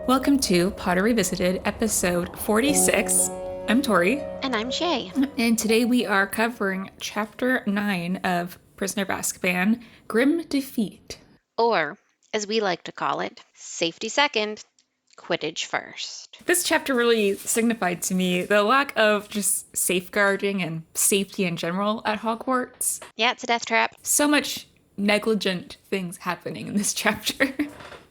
Welcome to Potter Revisited, episode 46. I'm Tori. And I'm Shay. And today we are covering Chapter 9 of Prisoner of Azkaban, Grim Defeat. Or, as we like to call it, safety second, Quidditch first. This chapter really signified to me the lack of just safeguarding and safety in general at Hogwarts. Yeah, it's a death trap. So much negligent things happening in this chapter.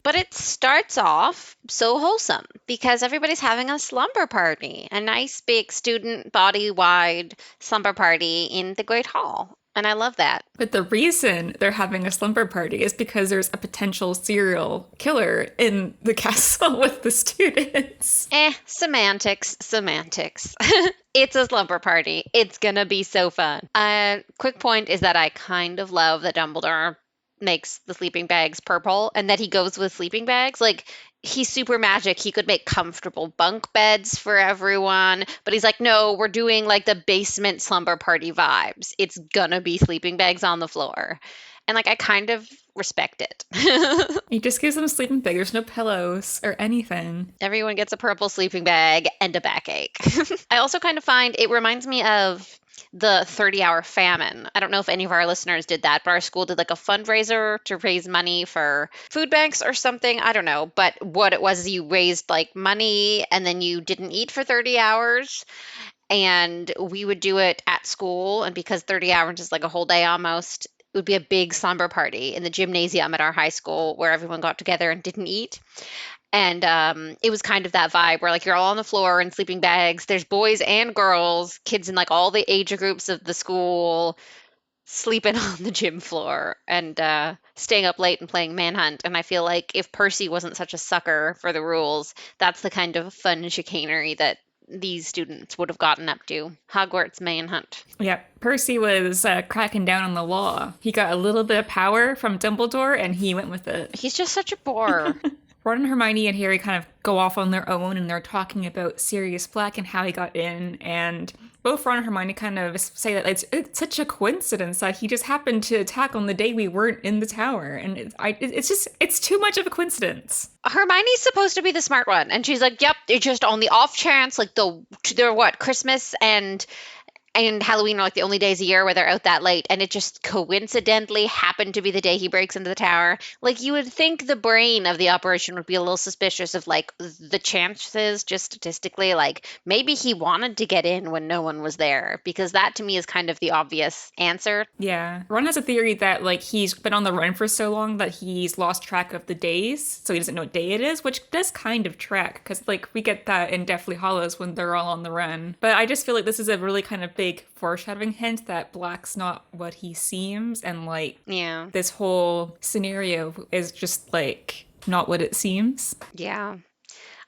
But it starts off so wholesome because everybody's having a slumber party, a nice big student body-wide slumber party in the Great Hall. And I love that. But the reason they're having a slumber party is because there's a potential serial killer in the castle with the students. Semantics. It's a slumber party. It's gonna be so fun. Quick point is that I kind of love that Dumbledore makes the sleeping bags purple and that he goes with sleeping bags. Like, he's super magic. He could make comfortable bunk beds for everyone, but he's like, no, we're doing like the basement slumber party vibes. It's gonna be sleeping bags on the floor. And like, I kind of respect it. He just gives them a sleeping bag. There's no pillows or anything. Everyone gets a purple sleeping bag and a backache. I also kind of find it reminds me of the 30-hour famine. I don't know if any of our listeners did that, but our school did like a fundraiser to raise money for food banks or something. I don't know. But what it was, you raised like money and then you didn't eat for 30 hours. And we would do it at school. And because 30 hours is like a whole day almost, it would be a big slumber party in the gymnasium at our high school where everyone got together and didn't eat. And it was kind of that vibe where like you're all on the floor in sleeping bags. There's boys and girls, kids in like all the age groups of the school sleeping on the gym floor and staying up late and playing Manhunt. And I feel like if Percy wasn't such a sucker for the rules, that's the kind of fun chicanery that these students would have gotten up to. Hogwarts Manhunt. Yeah, Percy was cracking down on the law. He got a little bit of power from Dumbledore and he went with it. He's just such a bore. Ron and Hermione and Harry kind of go off on their own and they're talking about Sirius Black and how he got in, and both Ron and Hermione kind of say that it's such a coincidence that he just happened to attack on the day we weren't in the tower, and it's too much of a coincidence. Hermione's supposed to be the smart one, and she's like, yep, it's just on the off chance, like Christmas and Halloween are like the only days a year where they're out that late, and it just coincidentally happened to be the day he breaks into the tower. Like, you would think the brain of the operation would be a little suspicious of like the chances just statistically, like maybe he wanted to get in when no one was there, because that to me is kind of the obvious answer. Yeah. Ron has a theory that like he's been on the run for so long that he's lost track of the days, so he doesn't know what day it is, which does kind of track because like we get that in Deathly Hallows when they're all on the run. But I just feel like this is a really kind of big foreshadowing hint that Black's not what he seems, and like this whole scenario is just like not what it seems. Yeah.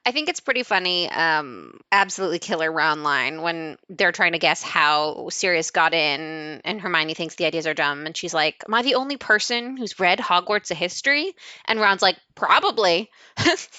I think it's pretty funny, absolutely killer Ron line when they're trying to guess how Sirius got in and Hermione thinks the ideas are dumb and she's like, am I the only person who's read Hogwarts a history? And Ron's like, probably.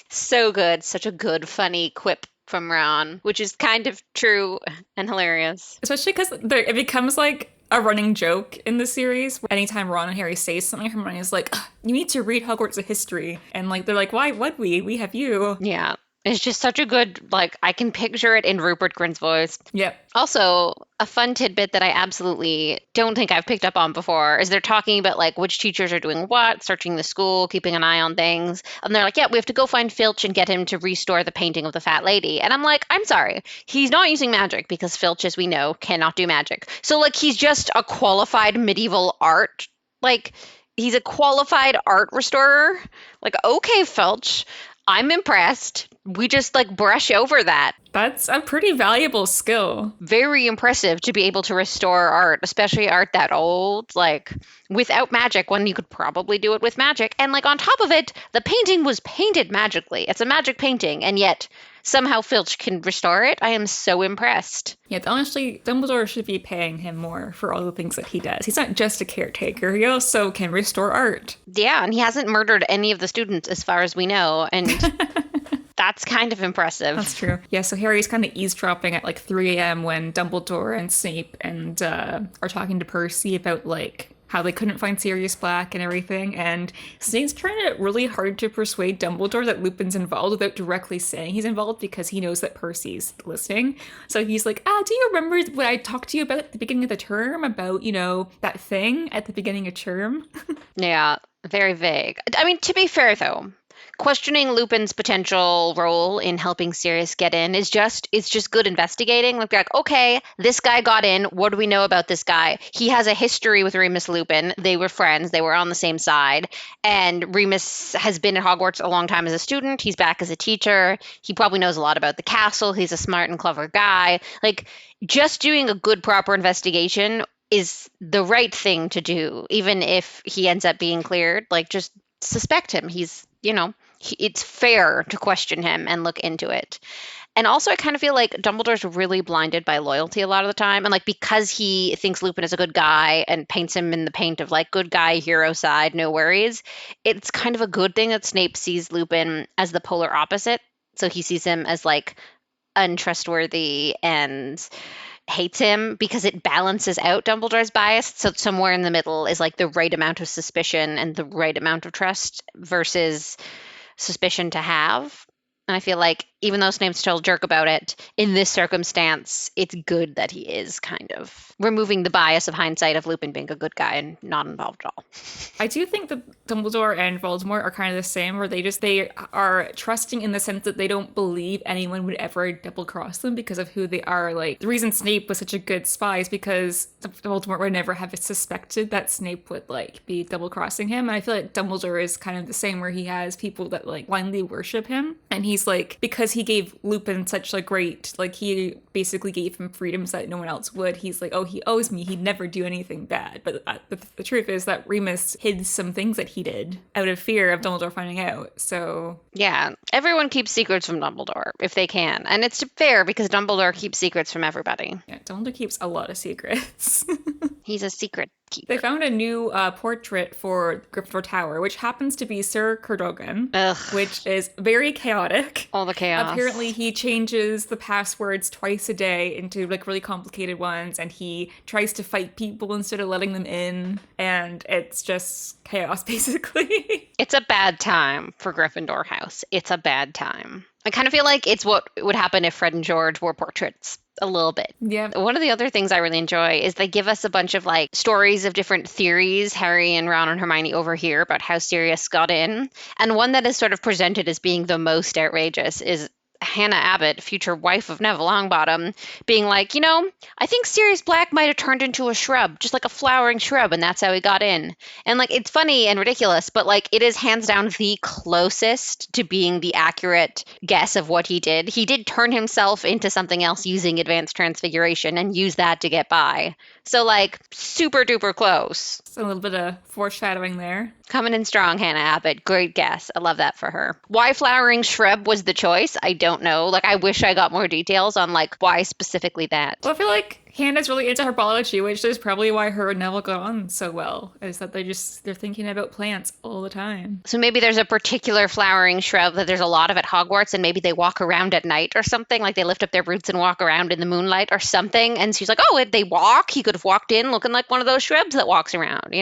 So good. Such a good, funny quip from Ron, which is kind of true and hilarious. Especially because it becomes like a running joke in the series. Anytime Ron and Harry say something, Hermione is like, you need to read Hogwarts a history. And like they're like, why would we? We have you. Yeah. It's just such a good, like, I can picture it in Rupert Grint's voice. Yep. Also, a fun tidbit that I absolutely don't think I've picked up on before is they're talking about, like, which teachers are doing what, searching the school, keeping an eye on things. And they're like, yeah, we have to go find Filch and get him to restore the painting of the fat lady. And I'm like, I'm sorry. He's not using magic because Filch, as we know, cannot do magic. So, like, he's just a qualified medieval art. Like, he's a qualified art restorer. Like, okay, Filch, I'm impressed. We just like brush over that. That's a pretty valuable skill. Very impressive to be able to restore art, especially art that old, like without magic, when you could probably do it with magic. And like on top of it, the painting was painted magically. It's a magic painting, and yet somehow Filch can restore it. I am so impressed. Yeah, honestly, Dumbledore should be paying him more for all the things that he does. He's not just a caretaker. He also can restore art. Yeah, and he hasn't murdered any of the students as far as we know. And that's kind of impressive. That's true. Yeah, so Harry's kind of eavesdropping at like 3 a.m. when Dumbledore and Snape and are talking to Percy about like how they couldn't find Sirius Black and everything. And Snape's trying to really hard to persuade Dumbledore that Lupin's involved without directly saying he's involved because he knows that Percy's listening. So he's like, do you remember what I talked to you about at the beginning of the term about, that thing at the beginning of term? Yeah, very vague. I mean, to be fair, though, questioning Lupin's potential role in helping Sirius get in it's just good investigating. Like, okay, this guy got in. What do we know about this guy? He has a history with Remus Lupin. They were friends. They were on the same side. And Remus has been at Hogwarts a long time as a student. He's back as a teacher. He probably knows a lot about the castle. He's a smart and clever guy. Like, just doing a good, proper investigation is the right thing to do, even if he ends up being cleared. Like, just suspect him. He's, it's fair to question him and look into it. And also, I kind of feel like Dumbledore's really blinded by loyalty a lot of the time. And like, because he thinks Lupin is a good guy and paints him in the paint of like good guy, hero side, no worries, it's kind of a good thing that Snape sees Lupin as the polar opposite. So he sees him as like untrustworthy and hates him because it balances out Dumbledore's bias. So somewhere in the middle is like the right amount of suspicion and the right amount of trust versus suspicion to have. And I feel like even though Snape's still a jerk about it, in this circumstance, it's good that he is kind of removing the bias of hindsight of Lupin being a good guy and not involved at all. I do think that Dumbledore and Voldemort are kind of the same, where they are trusting in the sense that they don't believe anyone would ever double cross them because of who they are. Like, the reason Snape was such a good spy is because Voldemort would never have suspected that Snape would like be double crossing him. And I feel like Dumbledore is kind of the same, where he has people that like blindly worship him, and he's like, because he gave Lupin such a great, like, he basically gave him freedoms that no one else would. He's like, oh, he owes me. He'd never do anything bad. But the truth is that Remus hid some things that he did out of fear of Dumbledore finding out. So yeah, everyone keeps secrets from Dumbledore if they can. And it's fair because Dumbledore keeps secrets from everybody. Yeah, Dumbledore keeps a lot of secrets. He's a secret keeper. They found a new portrait for Gryffindor Tower, which happens to be Sir Cadogan, which is very chaotic. All the chaos. Apparently, he changes the passwords twice a day into like really complicated ones, and he tries to fight people instead of letting them in, and it's just chaos, basically. It's a bad time for Gryffindor House. It's a bad time. I kind of feel like it's what would happen if Fred and George wore portraits. A little bit. Yeah. One of the other things I really enjoy is they give us a bunch of like stories of different theories Harry and Ron and Hermione overhear about how Sirius got in. And one that is sort of presented as being the most outrageous is Hannah Abbott, future wife of Neville Longbottom, being like, I think Sirius Black might have turned into a shrub, just like a flowering shrub, and that's how he got in. And like, it's funny and ridiculous, but like, it is hands down the closest to being the accurate guess of what he did. He did turn himself into something else using advanced transfiguration and use that to get by. So like, super duper close. It's a little bit of foreshadowing there. Coming in strong, Hannah Abbott. Great guess. I love that for her. Why flowering shrub was the choice, I don't know. Like, I wish I got more details on, like, why specifically that. Well, I feel like Hannah's really into herbology, which is probably why her and Neville got on so well, is that they're thinking about plants all the time. So maybe there's a particular flowering shrub that there's a lot of at Hogwarts, and maybe they walk around at night or something, like they lift up their roots and walk around in the moonlight or something. And she's like, oh, they walk? He could have walked in looking like one of those shrubs that walks around,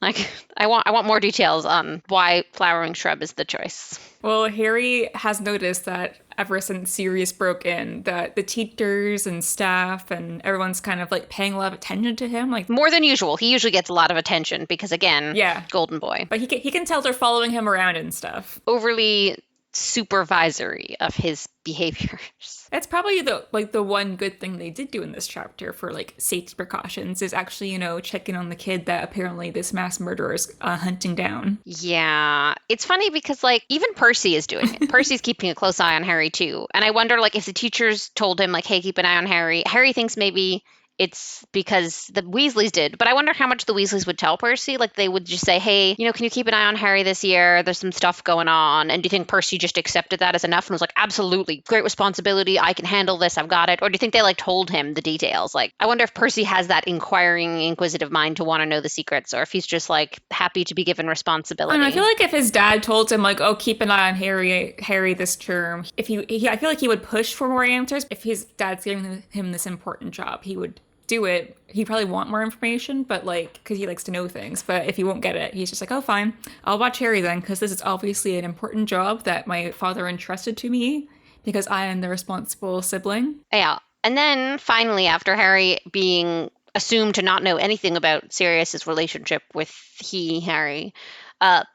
Like, I want more details on why flowering shrub is the choice. Well, Harry has noticed that ever since Sirius broke in, that the teachers and staff and everyone's kind of like paying a lot of attention to him. Like, more than usual. He usually gets a lot of attention because, again, yeah, golden boy. But he can tell they're following him around and stuff. Overly supervisory of his behaviors. That's probably the one good thing they did do in this chapter for like safety precautions is actually, checking on the kid that apparently this mass murderer is hunting down. Yeah. It's funny because like even Percy is doing it. Percy's keeping a close eye on Harry too. And I wonder like if the teachers told him like, hey, keep an eye on Harry. Harry thinks maybe it's because the Weasleys did. But I wonder how much the Weasleys would tell Percy. Like they would just say, hey, can you keep an eye on Harry this year? There's some stuff going on. And do you think Percy just accepted that as enough and was like, absolutely, great responsibility. I can handle this. I've got it. Or do you think they like told him the details? Like, I wonder if Percy has that inquiring, inquisitive mind to want to know the secrets, or if he's just like happy to be given responsibility. And I feel like if his dad told him like, oh, keep an eye on Harry this term, I feel like he would push for more answers. If his dad's giving him this important job, he would do it, he'd probably want more information, but like, because he likes to know things. But if he won't get it, he's just like, oh, fine, I'll watch Harry then, because this is obviously an important job that my father entrusted to me because I am the responsible sibling. Yeah. And then finally, after Harry being assumed to not know anything about Sirius's relationship with Harry,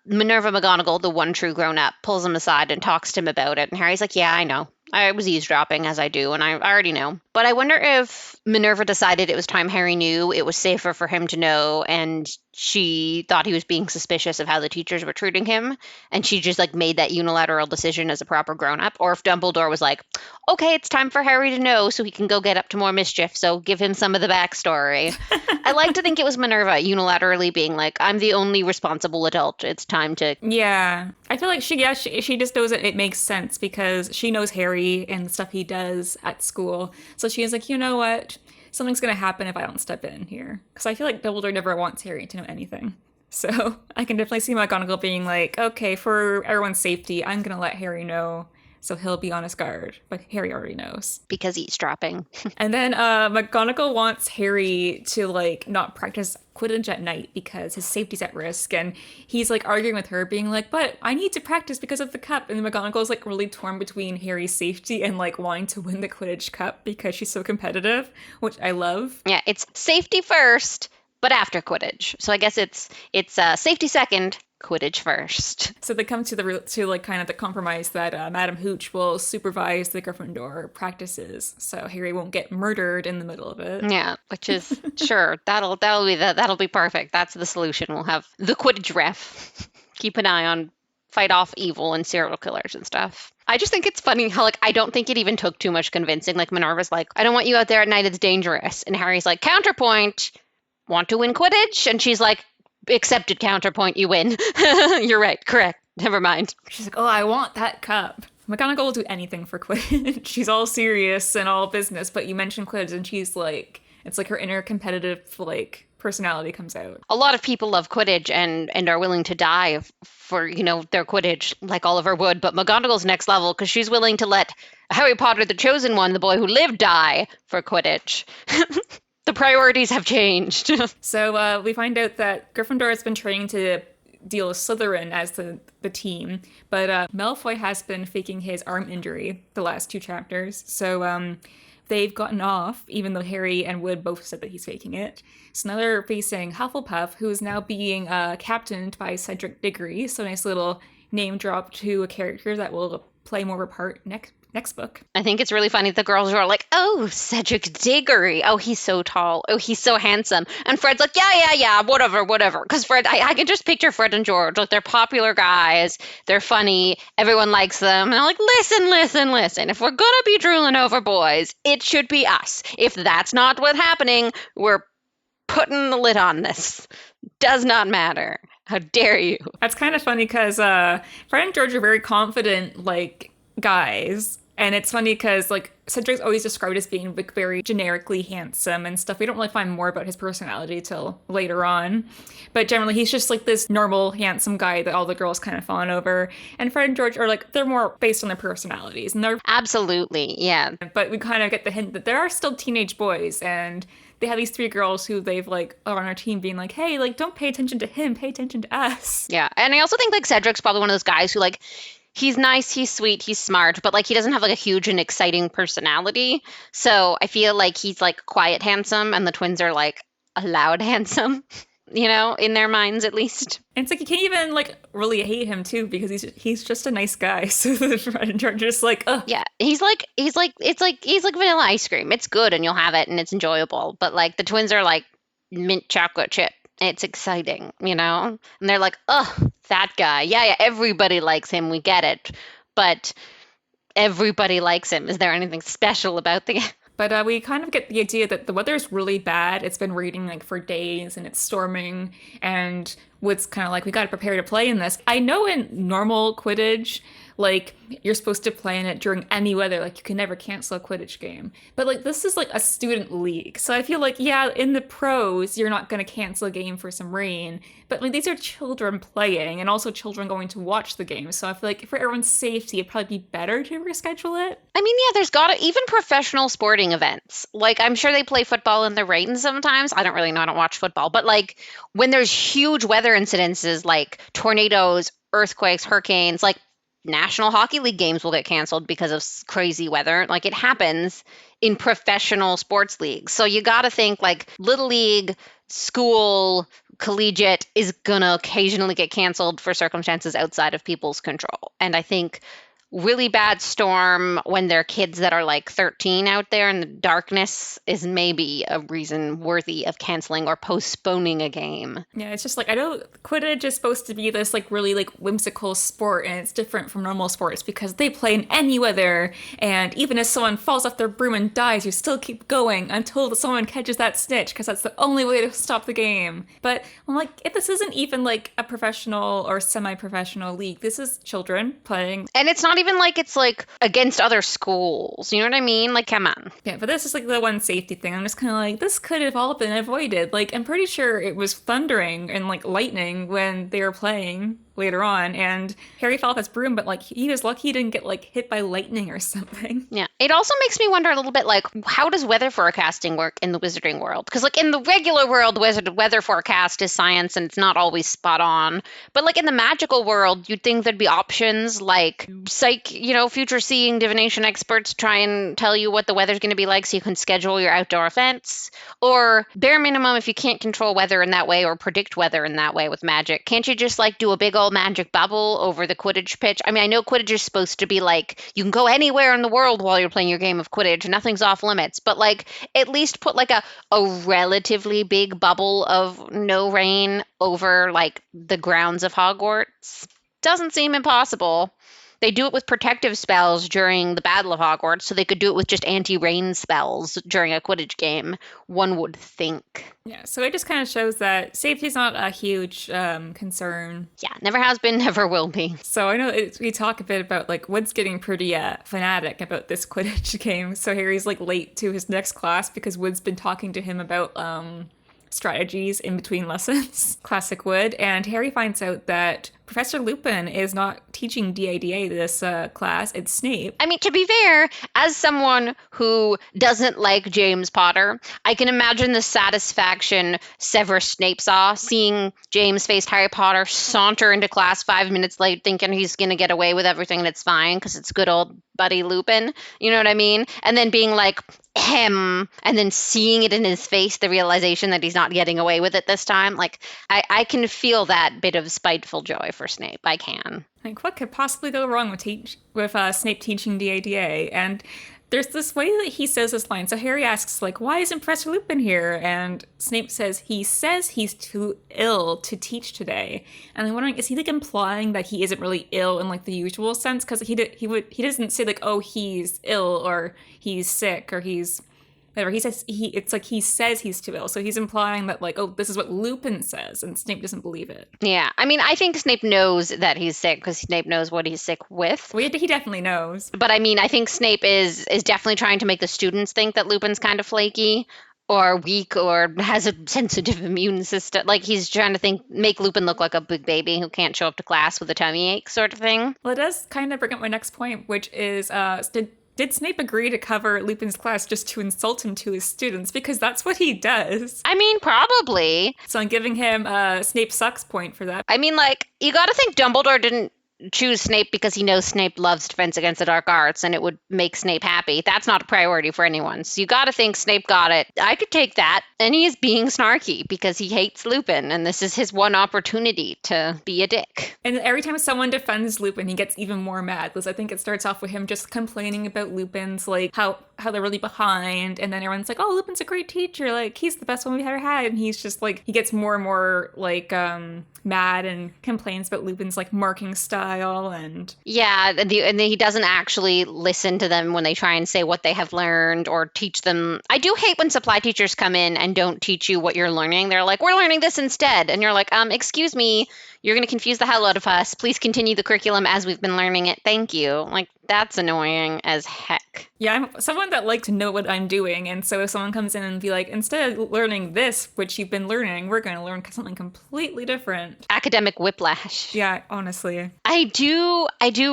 Minerva McGonagall, the one true grown-up, pulls him aside and talks to him about it. And Harry's like, yeah, I know. I was eavesdropping, as I do, and I already know. But I wonder if Minerva decided it was time Harry knew, it was safer for him to know, and she thought he was being suspicious of how the teachers were treating him, and she just like made that unilateral decision as a proper grown-up. Or if Dumbledore was like, okay, it's time for Harry to know so he can go get up to more mischief, so give him some of the backstory. I like to think it was Minerva unilaterally being like, I'm the only responsible adult. It's time to... Yeah. I feel like she just knows that it makes sense because she knows Harry and the stuff he does at school. So she is like, you know what? Something's going to happen if I don't step in here. Because I feel like Dumbledore never wants Harry to know anything. So I can definitely see McGonagall being like, okay, for everyone's safety, I'm going to let Harry know. So he'll be on his guard. But Harry already knows. Because eavesdropping. And then McGonagall wants Harry to like not practice Quidditch at night because his safety's at risk. And he's like arguing with her, being like, but I need to practice because of the cup. And McGonagall's like really torn between Harry's safety and like wanting to win the Quidditch cup because she's so competitive, which I love. Yeah, it's safety first, but after Quidditch. So I guess it's safety second, Quidditch first. So they come to like kind of the compromise that Madam Hooch will supervise the Gryffindor practices, so Harry won't get murdered in the middle of it. Yeah, which is sure that'll be perfect. That's the solution. We'll have the Quidditch ref keep an eye on, fight off evil and serial killers and stuff. I just think it's funny how like I don't think it even took too much convincing. Like Minerva's like, I don't want you out there at night. It's dangerous. And Harry's like, counterpoint. Want to win Quidditch? And she's like, accepted, counterpoint, you win. You're right, correct. Never mind. She's like, oh, I want that cup. McGonagall will do anything for Quidditch. She's all serious and all business, but you mention Quidditch and she's like, it's like her inner competitive like personality comes out. A lot of people love Quidditch and are willing to die for, their Quidditch, like Oliver would, but McGonagall's next level because she's willing to let Harry Potter, the chosen one, the boy who lived, die for Quidditch. The priorities have changed. So we find out that Gryffindor has been training to deal with Slytherin as the team, but Malfoy has been faking his arm injury the last 2 chapters. So they've gotten off, even though Harry and Wood both said that he's faking it. So now they're facing Hufflepuff, who is now being captained by Cedric Diggory. So nice little name drop to a character that will play more of a part next book. I think it's really funny. The girls are like, oh, Cedric Diggory. Oh, he's so tall. Oh, he's so handsome. And Fred's like, yeah, whatever. Because Fred, I can just picture Fred and George. Like, they're popular guys. They're funny. Everyone likes them. And I'm like, listen. If we're going to be drooling over boys, it should be us. If that's not what's happening, we're putting the lid on this. Does not matter. How dare you? That's kind of funny because Fred and George are very confident, like, guys. And it's funny because, like, Cedric's always described as being, like, very generically handsome and stuff. We don't really find more about his personality till later on. But generally, he's just, like, this normal, handsome guy that all the girls kind of fawn over. And Fred and George are, like, they're more based on their personalities. And they're... Absolutely, yeah. But we kind of get the hint that there are still teenage boys. And they have these 3 girls who they've, like, are on our team being like, hey, like, don't pay attention to him. Pay attention to us. Yeah, and I also think, like, Cedric's probably one of those guys who, like... He's nice, he's sweet, he's smart, but, like, he doesn't have, like, a huge and exciting personality. So I feel like he's, like, quiet handsome, and the twins are, like, a loud handsome, in their minds, at least. And it's like, you can't even, like, really hate him, too, because he's just a nice guy. So Fred and George are just like, ugh. Yeah, he's like vanilla ice cream. It's good, and you'll have it, and it's enjoyable. But, like, the twins are, like, mint chocolate chip. It's exciting, And they're like, ugh, that guy. Yeah, everybody likes him. We get it. But everybody likes him. Is there anything special about the... But we kind of get the idea that the weather's really bad. It's been raining, like, for days, and it's storming. And Wood's kind of like, we got to prepare to play in this. I know in normal Quidditch, like you're supposed to play in it during any weather. Like you can never cancel a Quidditch game. But like this is like a student league. So I feel like, yeah, in the pros, you're not going to cancel a game for some rain. But like these are children playing and also children going to watch the game. So I feel like for everyone's safety, it'd probably be better to reschedule it. I mean, yeah, there's got to, even professional sporting events. Like, I'm sure they play football in the rain sometimes. I don't really know. I don't watch football. But like when there's huge weather incidences like tornadoes, earthquakes, hurricanes, like National Hockey League games will get canceled because of crazy weather. Like it happens in professional sports leagues. So you got to think like Little League, school, collegiate is going to occasionally get canceled for circumstances outside of people's control. And I think really bad storm when there are kids that are like 13 out there in the darkness is maybe a reason worthy of canceling or postponing a game. Yeah, it's just like, I know Quidditch is supposed to be this like really like whimsical sport, and it's different from normal sports because they play in any weather, and even if someone falls off their broom and dies, you still keep going until someone catches that snitch, because that's the only way to stop the game. But I'm like, if this isn't even like a professional or semi-professional league, this is children playing. And it's not even like it's like against other schools. You know what I mean? Like, come on. Yeah, but this is like the one safety thing. I'm just kind of like, this could have all been avoided. Like, I'm pretty sure it was thundering and like lightning when they were playing later on, and Harry fell off his broom, but like he was lucky he didn't get like hit by lightning or something. Yeah. It also makes me wonder a little bit like, how does weather forecasting work in the wizarding world? Because like in the regular world, weather forecast is science and it's not always spot on. But like in the magical world, you'd think there'd be options like future seeing divination experts try and tell you what the weather's going to be like so you can schedule your outdoor events. Or bare minimum, if you can't control weather in that way or predict weather in that way with magic, can't you just like do a big old magic bubble over the Quidditch pitch? I mean, I know Quidditch is supposed to be like, you can go anywhere in the world while you're playing your game of Quidditch, nothing's off limits, but like at least put like a relatively big bubble of no rain over like the grounds of Hogwarts. Doesn't seem impossible. They do it with protective spells during the Battle of Hogwarts, so they could do it with just anti-rain spells during a Quidditch game, one would think. Yeah, so it just kind of shows that safety is not a huge concern. Yeah, never has been, never will be. So I know we talk a bit about, like, Wood's getting pretty fanatic about this Quidditch game. So Harry's, like, late to his next class because Wood's been talking to him about strategies in between lessons. Classic Wood. And Harry finds out that Professor Lupin is not teaching DADA this class, it's Snape. I mean, to be fair, as someone who doesn't like James Potter, I can imagine the satisfaction Severus Snape saw seeing James face Harry Potter saunter into class 5 minutes late thinking he's going to get away with everything and it's fine because it's good old buddy Lupin. You know what I mean? And then being like, and then seeing it in his face, the realization that he's not getting away with it this time. Like, I can feel that bit of spiteful joy for Snape. I can. Like, what could possibly go wrong with Snape teaching DADA? And there's this way that he says this line. So Harry asks, like, why isn't Professor Lupin here? And Snape says he's too ill to teach today. And I'm wondering, is he like implying that he isn't really ill in like the usual sense? Because he doesn't say like, oh, he's ill or he's sick or he's whatever. He says he says he's too ill. So he's implying that like, oh, this is what Lupin says, and Snape doesn't believe it. Yeah, I mean, I think Snape knows that he's sick because Snape knows what he's sick with. Well, he definitely knows. But I mean, I think Snape is definitely trying to make the students think that Lupin's kind of flaky or weak or has a sensitive immune system. Like he's trying to make Lupin look like a big baby who can't show up to class with a tummy ache sort of thing. Well, it does kind of bring up my next point, which is did Snape agree to cover Lupin's class just to insult him to his students? Because that's what he does. I mean, probably. So I'm giving him a Snape sucks point for that. I mean, like, you gotta think Dumbledore didn't choose Snape because he knows Snape loves Defense Against the Dark Arts and it would make Snape happy. That's not a priority for anyone. So you gotta think Snape got it. I could take that. And he is being snarky because he hates Lupin and this is his one opportunity to be a dick. And every time someone defends Lupin, he gets even more mad because I think it starts off with him just complaining about Lupin's like how how they're really behind, and then everyone's like, oh, Lupin's a great teacher, like he's the best one we've ever had, and he's just like, he gets more and more like mad and complains about Lupin's like marking style. And yeah, and then he doesn't actually listen to them when they try and say what they have learned or teach them. I do hate when supply teachers come in and don't teach you what you're learning. They're like, we're learning this instead, and you're like, excuse me, you're going to confuse the hell out of us. Please continue the curriculum as we've been learning it. Thank you. Like, that's annoying as heck. Yeah, I'm someone that like to know what I'm doing. And so if someone comes in and be like, instead of learning this, which you've been learning, we're going to learn something completely different. Academic whiplash. Yeah, honestly. I do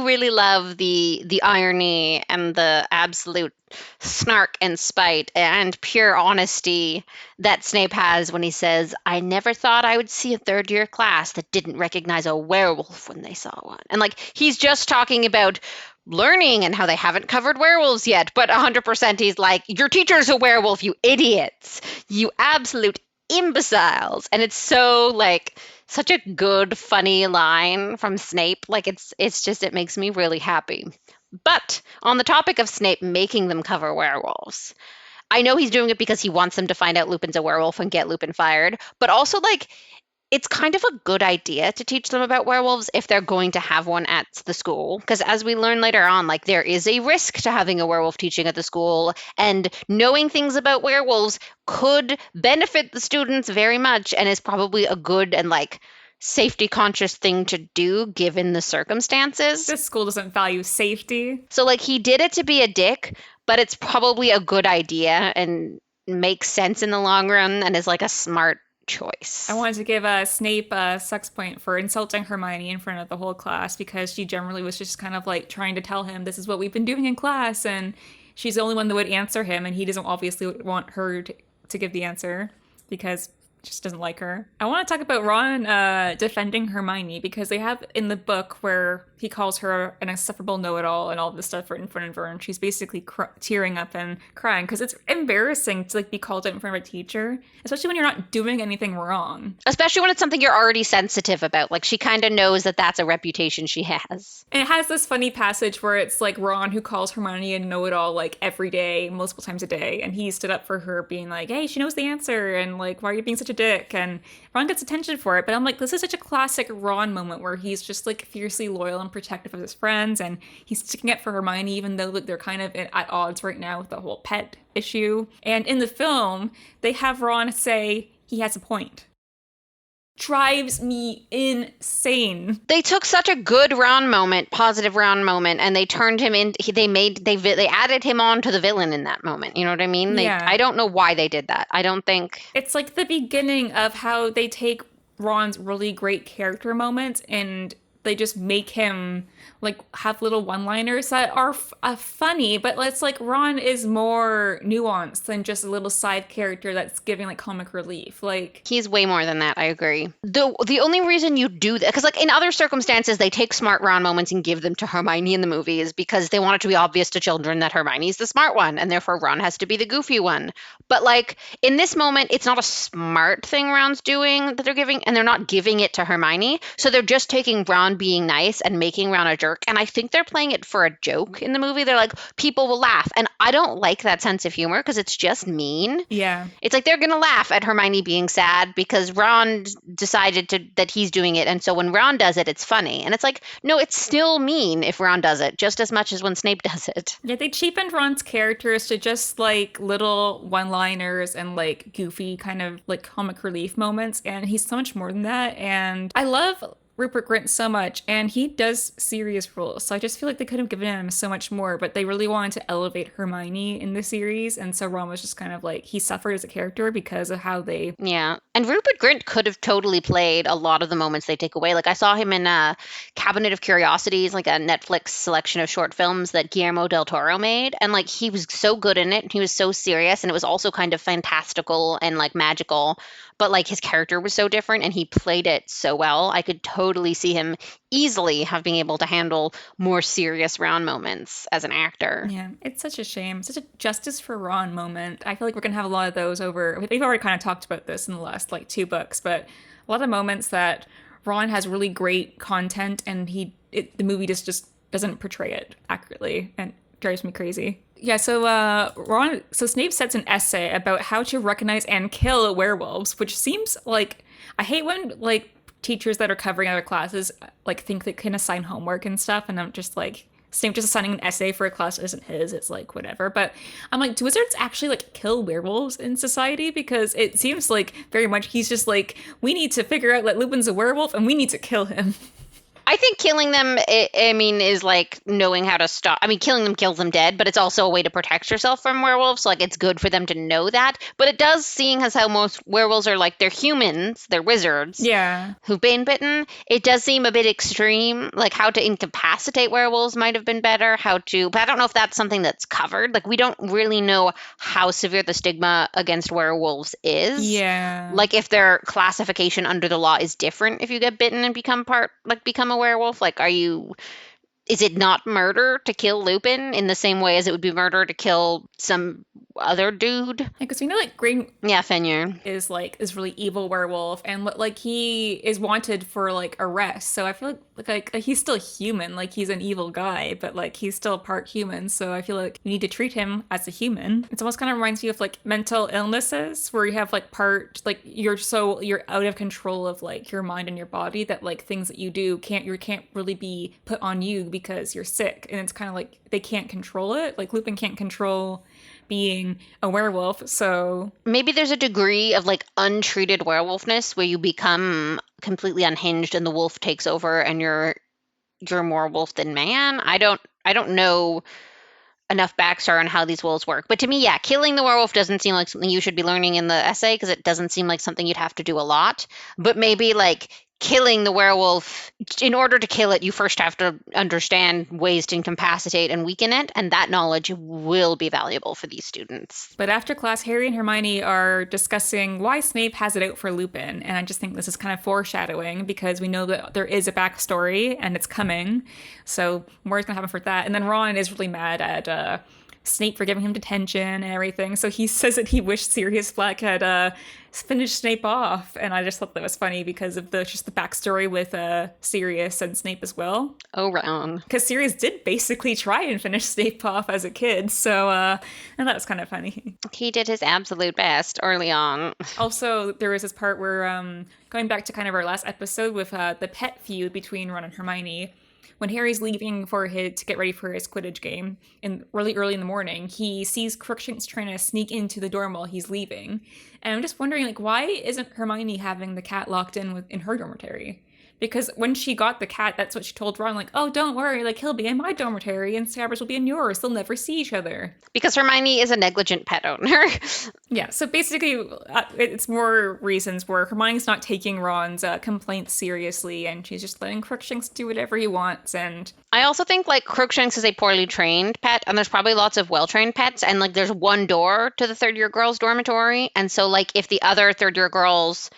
really love the irony and the absolute snark and spite and pure honesty that Snape has when he says, I never thought I would see a third year class that didn't recognize a werewolf when they saw one. And like, he's just talking about learning and how they haven't covered werewolves yet, but 100% he's like, your teacher's a werewolf, you idiots, you absolute imbeciles. And it's so like such a good funny line from Snape. Like it's just, it makes me really happy. But on the topic of Snape making them cover werewolves, I know he's doing it because he wants them to find out Lupin's a werewolf and get Lupin fired, but also like it's kind of a good idea to teach them about werewolves if they're going to have one at the school. Because as we learn later on, like there is a risk to having a werewolf teaching at the school, and knowing things about werewolves could benefit the students very much and is probably a good and like safety conscious thing to do given the circumstances. This school doesn't value safety. So like he did it to be a dick, but it's probably a good idea and makes sense in the long run and is like a smart choice. I wanted to give Snape a sucks point for insulting Hermione in front of the whole class, because she generally was just kind of like trying to tell him this is what we've been doing in class, and she's the only one that would answer him, and he doesn't obviously want her to give the answer because just doesn't like her. I want to talk about Ron defending Hermione, because they have in the book where he calls her an insufferable know-it-all and all this stuff in front of her, and she's basically tearing up and crying because it's embarrassing to like be called out in front of a teacher, especially when you're not doing anything wrong. Especially when it's something you're already sensitive about. Like she kind of knows that that's a reputation she has. And it has this funny passage where it's like Ron who calls Hermione a know-it-all like every day, multiple times a day, and he stood up for her being like, hey, she knows the answer, and like, why are you being such a dick? And Ron gets attention for it, but I'm like, this is such a classic Ron moment where he's just like fiercely loyal and protective of his friends, and he's sticking up for Hermione even though like, they're kind of at odds right now with the whole pet issue. And in the film, they have Ron say he has a point. Drives me insane. They took such a good Ron moment, positive Ron moment, and they turned him in. They added him on to the villain in that moment. You know what I mean? Yeah. I don't know why they did that. I don't think it's like the beginning of how they take Ron's really great character moments and they just make him like have little one-liners that are funny, but it's like Ron is more nuanced than just a little side character that's giving like comic relief. Like he's way more than that. I agree. The only reason you do that, because like in other circumstances they take smart Ron moments and give them to Hermione in the movies because they want it to be obvious to children that Hermione's the smart one and therefore Ron has to be the goofy one. But like in this moment, it's not a smart thing Ron's doing that they're giving, and they're not giving it to Hermione. So they're just taking Ron being nice and making Ron a jerk. And I think they're playing it for a joke in the movie. They're like, people will laugh. And I don't like that sense of humor because it's just mean. Yeah. It's like they're going to laugh at Hermione being sad because Ron decided that he's doing it. And so when Ron does it, it's funny. And it's like, no, it's still mean if Ron does it just as much as when Snape does it. Yeah, they cheapened Ron's characters to just like little one-liners and like goofy kind of like comic relief moments. And he's so much more than that. And I love Rupert Grint so much, and he does serious roles, so I just feel like they could have given him so much more, but they really wanted to elevate Hermione in the series, and so Ron was just kind of like, he suffered as a character because of how they... Yeah, and Rupert Grint could have totally played a lot of the moments they take away. Like, I saw him in Cabinet of Curiosities, like a Netflix selection of short films that Guillermo del Toro made, and like, he was so good in it, and he was so serious, and it was also kind of fantastical and like magical, but like his character was so different and he played it so well. I could totally see him easily have been able to handle more serious Ron moments as an actor. Yeah, it's such a shame. Such a justice for Ron moment. I feel like we're going to have a lot of those over... We've already kind of talked about this in the last like 2 books, but a lot of moments that Ron has really great content and the movie just doesn't portray it accurately and drives me crazy. Yeah, so Snape sets an essay about how to recognize and kill werewolves, which seems like I hate when like teachers that are covering other classes like think they can assign homework and stuff, and I'm just like Snape just assigning an essay for a class that isn't his. It's like whatever. But I'm like, do wizards actually like kill werewolves in society? Because it seems like very much he's just like, we need to figure out that Lupin's a werewolf and we need to kill him. I think killing them, is like knowing how to stop. I mean, killing them kills them dead, but it's also a way to protect yourself from werewolves. So, like, it's good for them to know that. But it does, seeing as how most werewolves are like, they're humans, they're wizards. Yeah. Who've been bitten. It does seem a bit extreme. Like, how to incapacitate werewolves might have been better. But I don't know if that's something that's covered. Like, we don't really know how severe the stigma against werewolves is. Yeah. Like, if their classification under the law is different if you get bitten and become a werewolf. Like, is it not murder to kill Lupin in the same way as it would be murder to kill some other dude? Because we know like Green Fenrir is really evil werewolf, and like he is wanted for like arrest. So I feel like he's still human. Like he's an evil guy, but like he's still part human. So I feel like you need to treat him as a human. It almost kind of reminds me of like mental illnesses where you have like part you're out of control of like your mind and your body that like things that you do can't really be put on you because you're sick, and it's kind of like they can't control it. Like Lupin can't control being a werewolf, so maybe there's a degree of like untreated werewolfness where you become completely unhinged and the wolf takes over and you're more wolf than man. I don't know enough backstory on how these wolves work, but to me, yeah, killing the werewolf doesn't seem like something you should be learning in the essay because it doesn't seem like something you'd have to do a lot. But maybe like killing the werewolf, in order to kill it, you first have to understand ways to incapacitate and weaken it, and that knowledge will be valuable for these students. But after class, Harry and Hermione are discussing why Snape has it out for Lupin, and I just think this is kind of foreshadowing because we know that there is a backstory and it's coming, so more is going to happen for that. And then Ron is really mad at Snape for giving him detention and everything, so he says that he wished Sirius Black had finished Snape off, and I just thought that was funny because of the backstory with Sirius and Snape as well. Oh, Ron. Because Sirius did basically try and finish Snape off as a kid, so and that was kind of funny. He did his absolute best early on. Also, there was this part where, going back to kind of our last episode with the pet feud between Ron and Hermione, when Harry's leaving to get ready for his Quidditch game, and really early in the morning, he sees Crookshanks trying to sneak into the dorm while he's leaving. And I'm just wondering, like, why isn't Hermione having the cat locked in her dormitory? Because when she got the cat, that's what she told Ron, like, oh, don't worry, like, he'll be in my dormitory and Scabbers will be in yours. They'll never see each other. Because Hermione is a negligent pet owner. Yeah, so basically, it's more reasons where Hermione's not taking Ron's complaints seriously, and she's just letting Crookshanks do whatever he wants, and... I also think, like, Crookshanks is a poorly trained pet, and there's probably lots of well-trained pets, and, like, there's one door to the third-year girls' dormitory, and so, like, if the other third-year girls...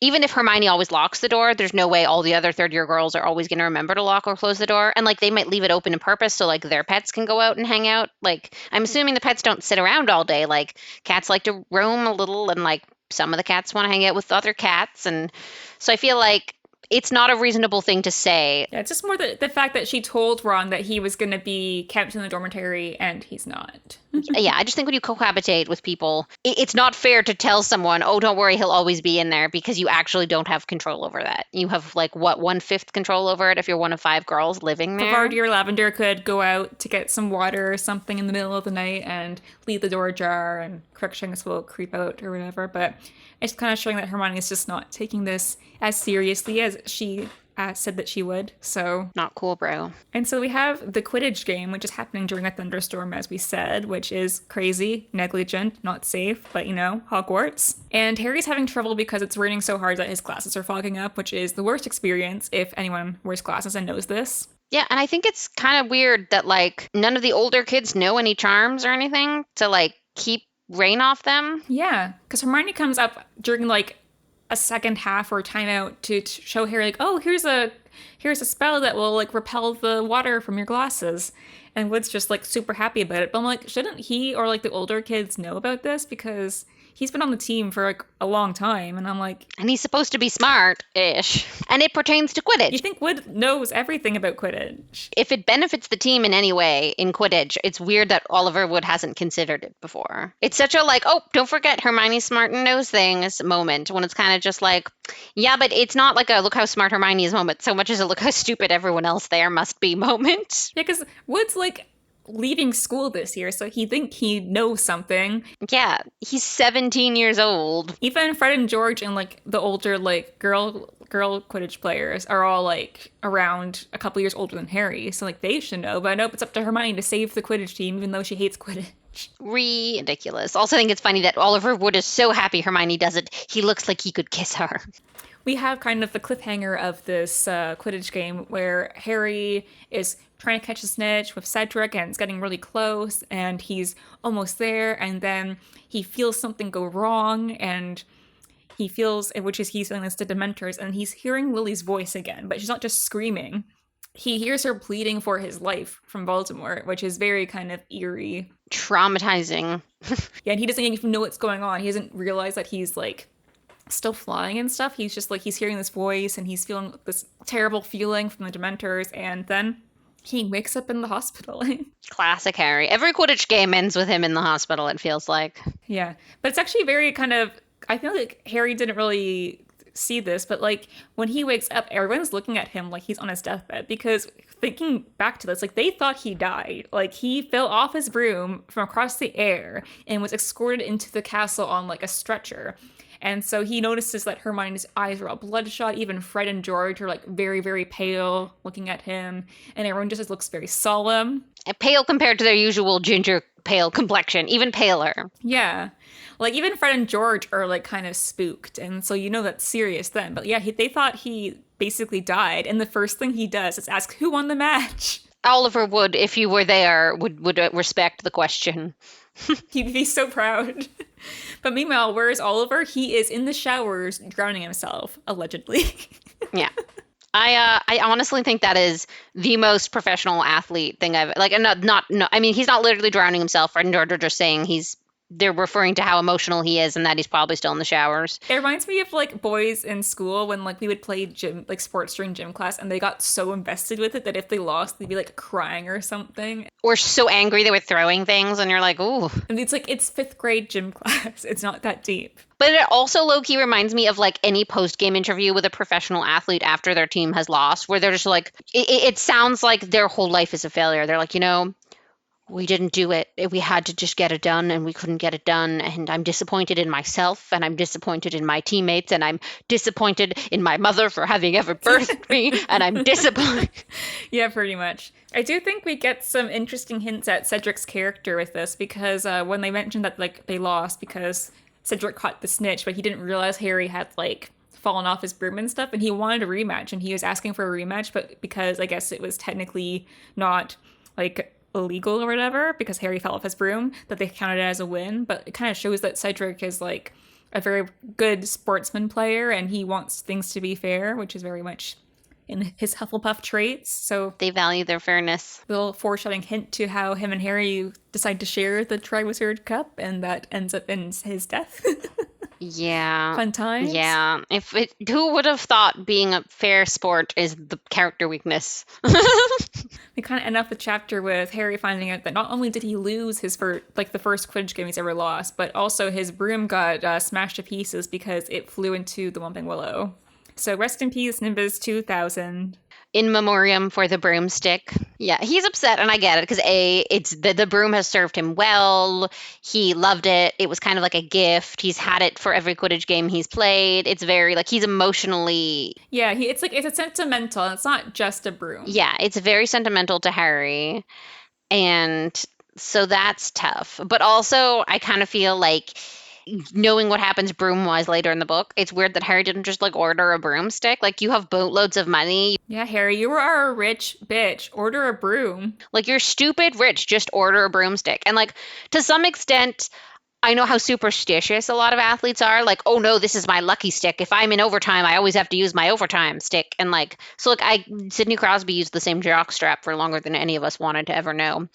Even if Hermione always locks the door, there's no way all the other third-year girls are always going to remember to lock or close the door. And, like, they might leave it open on purpose so, like, their pets can go out and hang out. Like, I'm assuming the pets don't sit around all day. Like, cats like to roam a little, and, like, some of the cats want to hang out with other cats. And so I feel like it's not a reasonable thing to say. Yeah, it's just more the fact that she told Ron that he was going to be kept in the dormitory and he's not. Yeah, I just think when you cohabitate with people, it's not fair to tell someone, oh, don't worry, he'll always be in there, because you actually don't have control over that. You have, like, what, 1/5 control over it if you're one of 5 girls living there? Bavard or Lavender could go out to get some water or something in the middle of the night and leave the door ajar, and Crookshanks will creep out or whatever, but it's kind of showing that Hermione is just not taking this as seriously as she said that she would, so... Not cool, bro. And so we have the Quidditch game, which is happening during a thunderstorm, as we said, which is crazy, negligent, not safe, but, you know, Hogwarts. And Harry's having trouble because it's raining so hard that his glasses are fogging up, which is the worst experience if anyone wears glasses and knows this. Yeah, and I think it's kind of weird that, like, none of the older kids know any charms or anything to, like, keep rain off them. Yeah, because Hermione comes up during, like, a second half or timeout to show Harry, like, oh, here's a spell that will, like, repel the water from your glasses. And Wood's just, like, super happy about it. But I'm like, shouldn't he or, like, the older kids know about this? Because he's been on the team for like a long time. And I'm like, And he's supposed to be smart-ish. And it pertains to Quidditch. you think Wood knows everything about Quidditch? If it benefits the team in any way in Quidditch, it's weird that Oliver Wood hasn't considered it before. It's such a like, oh, don't forget Hermione smart and knows things moment, when it's kind of just like, yeah, but it's not like a look how smart Hermione is moment so much as a look how stupid everyone else there must be moment. Yeah, because Wood's like leaving school this year, so he think he knows something. Yeah, he's 17 years old. Even Fred and George and like the older like girl Quidditch players are all like around a couple years older than Harry, so like they should know. But I know it's up to Hermione to save the Quidditch team, even though she hates Quidditch. Ridiculous. Also, I think it's funny that Oliver Wood is so happy Hermione does it. He looks like he could kiss her. We have kind of the cliffhanger of this Quidditch game where Harry is trying to catch a snitch with Cedric and it's getting really close and he's almost there, and then he feels something go wrong and he's feeling this to Dementors, and he's hearing Lily's voice again, but she's not just screaming. He hears her pleading for his life from Voldemort, which is very kind of eerie. Traumatizing. Yeah, and he doesn't even know what's going on. He doesn't realize that he's like still flying and stuff. He's just like, he's hearing this voice and he's feeling this terrible feeling from the Dementors, and then he wakes up in the hospital. Classic Harry. Every Quidditch game ends with him in the hospital, it feels like. Yeah, but it's actually very kind of, I feel like Harry didn't really see this, but like when he wakes up, everyone's looking at him like he's on his deathbed, because thinking back to this, like they thought he died. Like he fell off his broom from across the air and was escorted into the castle on like a stretcher. And so he notices that Hermione's eyes are all bloodshot. Even Fred and George are like very, very pale looking at him. And everyone just looks very solemn. And pale compared to their usual ginger pale complexion, even paler. Yeah. Like even Fred and George are like kind of spooked. And so you know that's Sirius then. But yeah, they thought he basically died. And the first thing he does is ask who won the match. Oliver Wood, if you were there, would respect the question. He'd be so proud. But meanwhile, where's Oliver? He is in the showers drowning himself, allegedly. Yeah. I honestly think that is the most professional athlete thing I've like. I mean, he's not literally drowning himself. Fred and George are just saying they're referring to how emotional he is and that he's probably still in the showers. It reminds me of like boys in school when like we would play gym, like sports during gym class, and they got so invested with it that if they lost, they'd be like crying or something. Or so angry they were throwing things, and you're like, ooh. And it's like, it's 5th grade gym class. It's not that deep. But it also low-key reminds me of like any post-game interview with a professional athlete after their team has lost, where they're just like, it sounds like their whole life is a failure. They're like, we didn't do it. We had to just get it done, and we couldn't get it done. And I'm disappointed in myself, and I'm disappointed in my teammates, and I'm disappointed in my mother for having ever birthed me, and I'm disappointed. Yeah, pretty much. I do think we get some interesting hints at Cedric's character with this, because when they mentioned that like they lost because Cedric caught the snitch, but he didn't realize Harry had like fallen off his broom and stuff, and he wanted a rematch, and he was asking for a rematch, but because I guess it was technically not like illegal or whatever, because Harry fell off his broom, that they counted it as a win. But it kind of shows that Cedric is like a very good sportsman player, and he wants things to be fair, which is very much in his Hufflepuff traits. So they value their fairness. Little foreshadowing hint to how him and Harry decide to share the Triwizard Cup, and that ends up in his death. Yeah. Fun times. Yeah. Who would have thought being a fair sport is the character weakness? We kind of end up the chapter with Harry finding out that not only did he lose the first Quidditch game he's ever lost, but also his broom got smashed to pieces because it flew into the Whomping Willow. So rest in peace, Nimbus 2000. In memoriam for the broomstick. Yeah, he's upset, and I get it, because it's the broom has served him well. He loved it. It was kind of like a gift. He's had it for every Quidditch game he's played. It's very like he's emotionally. Yeah, it's a sentimental. It's not just a broom. Yeah, it's very sentimental to Harry, and so that's tough. But also, I kind of feel like, knowing what happens broom-wise later in the book, it's weird that Harry didn't just, like, order a broomstick. Like, you have boatloads of money. Yeah, Harry, you are a rich bitch. Order a broom. Like, you're stupid rich. Just order a broomstick. And, like, to some extent, I know how superstitious a lot of athletes are. Like, oh no, this is my lucky stick. If I'm in overtime, I always have to use my overtime stick. And like, so like, Sidney Crosby used the same jock strap for longer than any of us wanted to ever know.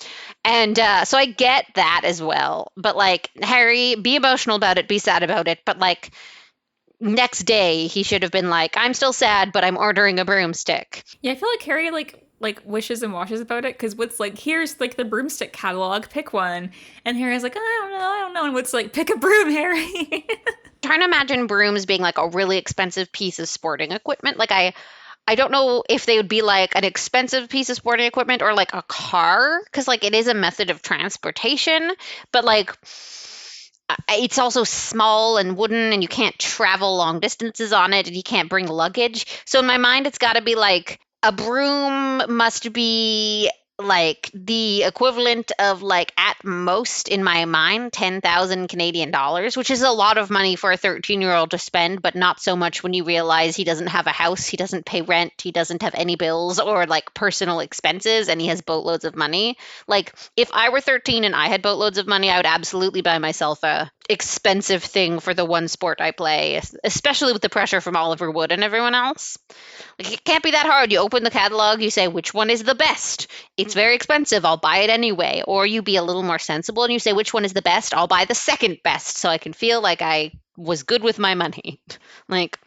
And so I get that as well. But like, Harry, be emotional about it, be sad about it. But like, next day he should have been like, I'm still sad, but I'm ordering a broomstick. Yeah, I feel like Harry like wishes and washes about it because Wood's like, here's like the broomstick catalog, pick one, and Harry's like, I don't know, and Wood's like, pick a broom, Harry. Trying to imagine brooms being like a really expensive piece of sporting equipment. Like I don't know if they would be like an expensive piece of sporting equipment or like a car, because like it is a method of transportation, but like it's also small and wooden and you can't travel long distances on it and you can't bring luggage. So in my mind, it's got to be like a broom must be like the equivalent of like at most in my mind 10,000 Canadian dollars, which is a lot of money for a 13-year-old to spend, but not so much when you realize he doesn't have a house, he doesn't pay rent, he doesn't have any bills or like personal expenses, and he has boatloads of money. Like if I were 13 and I had boatloads of money, I would absolutely buy myself a expensive thing for the one sport I play, especially with the pressure from Oliver Wood and everyone else. Like it can't be that hard. You open the catalog, you say which one is the best. It's very expensive, I'll buy it anyway. Or you be a little more sensible and you say which one is the best, I'll buy the second best so I can feel like I was good with my money. Like,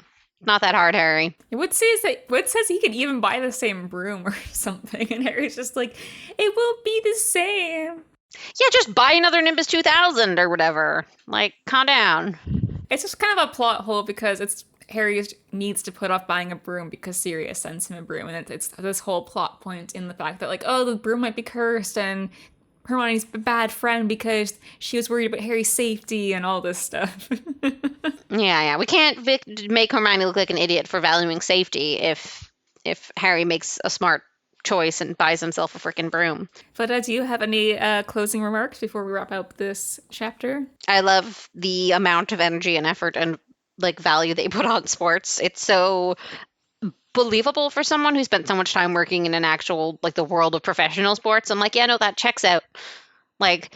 not that hard, Harry. Wood says he could even buy the same broom or something, and Harry's just like, it will be the same. Yeah, just buy another Nimbus 2000 or whatever. Like, calm down. It's just kind of a plot hole because Harry needs to put off buying a broom because Sirius sends him a broom, and it's this whole plot point in the fact that like, oh, the broom might be cursed, and Hermione's a bad friend because she was worried about Harry's safety and all this stuff. Yeah. We can't make Hermione look like an idiot for valuing safety if Harry makes a smart choice and buys himself a freaking broom. But do you have any closing remarks before we wrap up this chapter? I love the amount of energy and effort and like value they put on sports. It's so believable for someone who spent so much time working in an actual like the world of professional sports. I'm like, yeah, no, that checks out. Like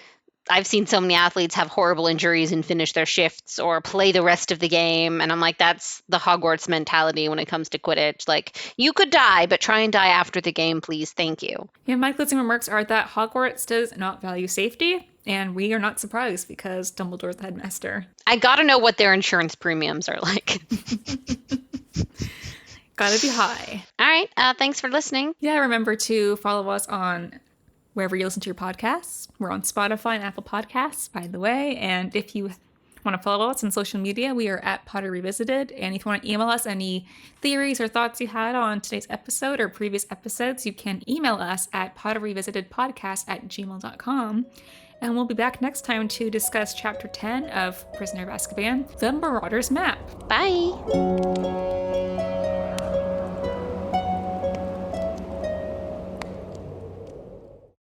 I've seen so many athletes have horrible injuries and finish their shifts or play the rest of the game. And I'm like, that's the Hogwarts mentality when it comes to Quidditch. Like, you could die, but try and die after the game, please. Thank you. Yeah, my closing remarks are that Hogwarts does not value safety, and we are not surprised because Dumbledore's the headmaster. I gotta know what their insurance premiums are like. Gotta be high. All right. Thanks for listening. Yeah, remember to follow us on wherever you listen to your podcasts. We're on Spotify and Apple Podcasts, by the way. And if you want to follow us on social media, we are at Potter Revisited. And if you want to email us any theories or thoughts you had on today's episode or previous episodes, you can email us at potterrevisitedpodcast@gmail.com. And we'll be back next time to discuss Chapter 10 of Prisoner of Azkaban, The Marauder's Map. Bye.